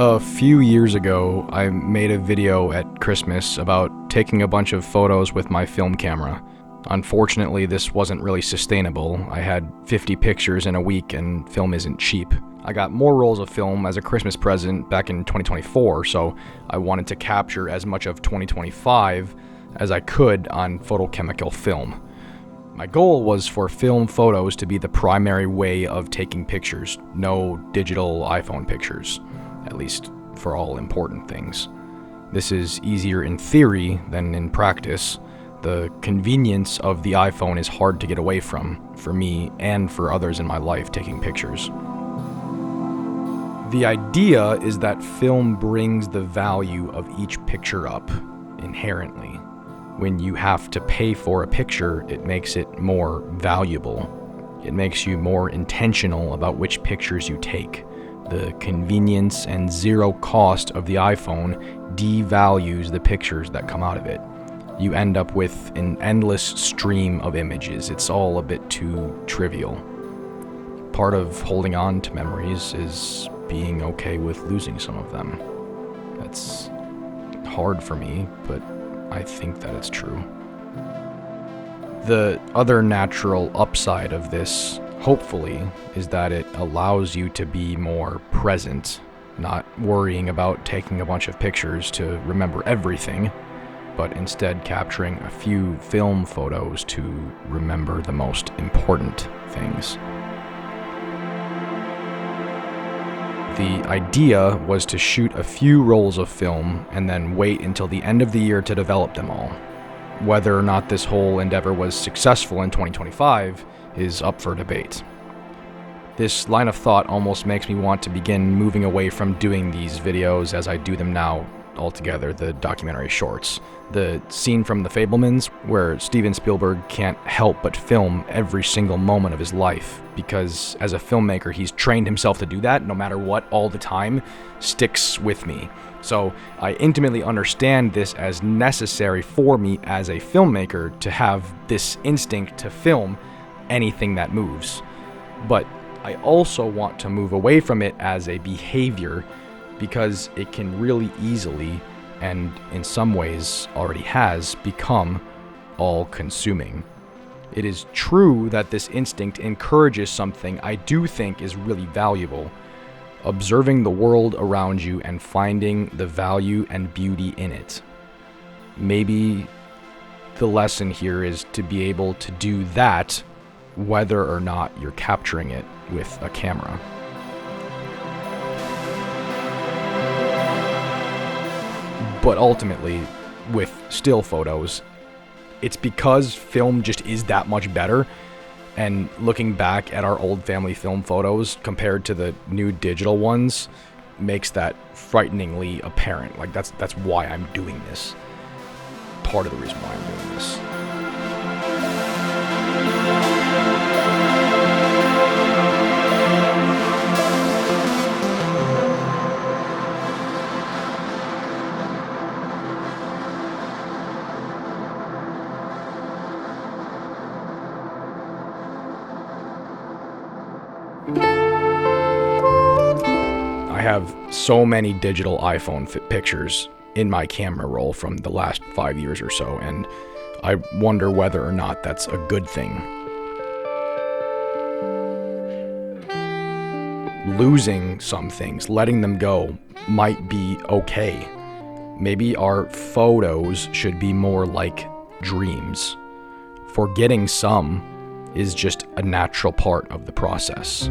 A few years ago, I made a video at Christmas about taking a bunch of photos with my film camera. Unfortunately, this wasn't really sustainable. I had 50 pictures in a week, and film isn't cheap. I got more rolls of film as a Christmas present back in 2024, so I wanted to capture as much of 2025 as I could on photochemical film. My goal was for film photos to be the primary way of taking pictures, no digital iPhone pictures. At least for all important things. This is easier in theory than in practice. The convenience of the iPhone is hard to get away from, for me and for others in my life taking pictures. The idea is that film brings the value of each picture up, inherently. When you have to pay for a picture, it makes it more valuable. It makes you more intentional about which pictures you take. The convenience and zero cost of the iPhone devalues the pictures that come out of it. You end up with an endless stream of images. It's all a bit too trivial. Part of holding on to memories is being okay with losing some of them. That's hard for me, but I think that it's true. The other natural upside of this, hopefully, is that it allows you to be more present, not worrying about taking a bunch of pictures to remember everything, but instead capturing a few film photos to remember the most important things. The idea was to shoot a few rolls of film and then wait until the end of the year to develop them all. Whether or not this whole endeavor was successful in 2025 is up for debate. This line of thought almost makes me want to begin moving away from doing these videos as I do them now altogether, the documentary shorts. The scene from The Fabelmans, where Steven Spielberg can't help but film every single moment of his life, because as a filmmaker, he's trained himself to do that no matter what all the time, sticks with me. So I intimately understand this as necessary for me as a filmmaker to have this instinct to film anything that moves. But I also want to move away from it as a behavior because it can really easily, and in some ways already has, become all-consuming. It is true that this instinct encourages something I do think is really valuable: observing the world around you and finding the value and beauty in it. Maybe the lesson here is to be able to do that whether or not you're capturing it with a camera. But ultimately, with still photos, it's because film just is that much better. And looking back at our old family film photos compared to the new digital ones makes that frighteningly apparent. Like that's why I'm doing this. Part of the reason why I'm doing this. I have so many digital iPhone pictures in my camera roll from the last 5 years or so, and I wonder whether or not that's a good thing. Losing some things, letting them go, might be okay. Maybe our photos should be more like dreams. Forgetting some is just a natural part of the process.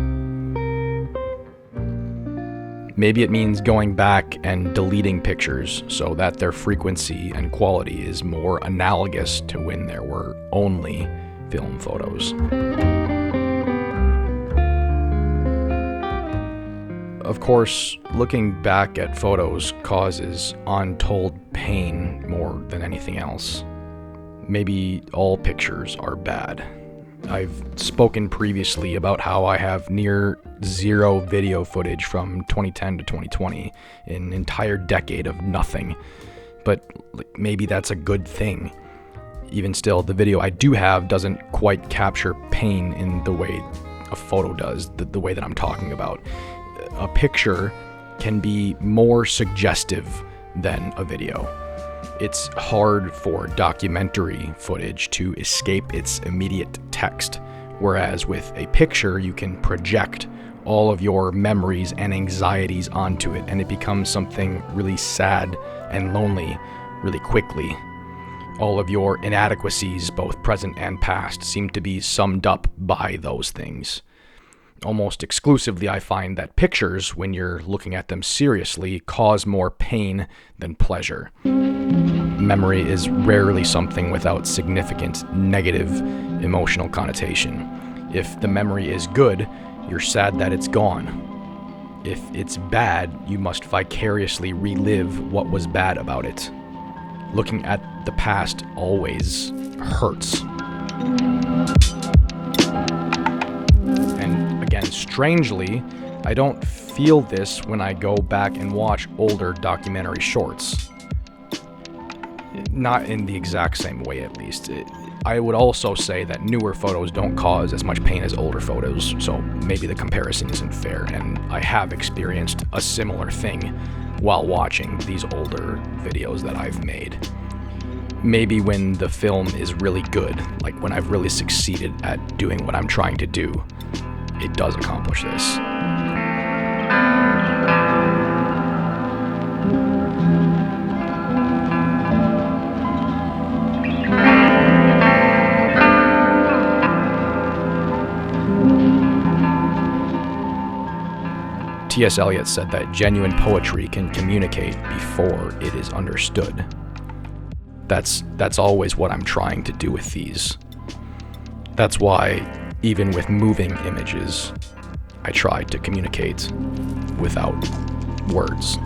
Maybe it means going back and deleting pictures so that their frequency and quality is more analogous to when there were only film photos. Of course, looking back at photos causes untold pain more than anything else. Maybe all pictures are bad. I've spoken previously about how I have near zero video footage from 2010 to 2020, an entire decade of nothing. But maybe that's a good thing. Even still, the video I do have doesn't quite capture pain in the way a photo does, the way that I'm talking about. A picture can be more suggestive than a video. It's hard for documentary footage to escape its immediate text, whereas with a picture, you can project all of your memories and anxieties onto it, and it becomes something really sad and lonely really quickly. All of your inadequacies, both present and past, seem to be summed up by those things. Almost exclusively, I find that pictures, when you're looking at them seriously, cause more pain than pleasure. Memory is rarely something without significant negative emotional connotation. If the memory is good, you're sad that it's gone. If it's bad, you must vicariously relive what was bad about it. Looking at the past always hurts. And again, strangely, I don't feel this when I go back and watch older documentary shorts. Not in the exact same way, at least. I would also say that newer photos don't cause as much pain as older photos, so maybe the comparison isn't fair, and I have experienced a similar thing while watching these older videos that I've made. Maybe when the film is really good, like when I've really succeeded at doing what I'm trying to do, it does accomplish this. T.S. Eliot said that genuine poetry can communicate before it is understood. That's always what I'm trying to do with these. That's why, even with moving images, I try to communicate without words.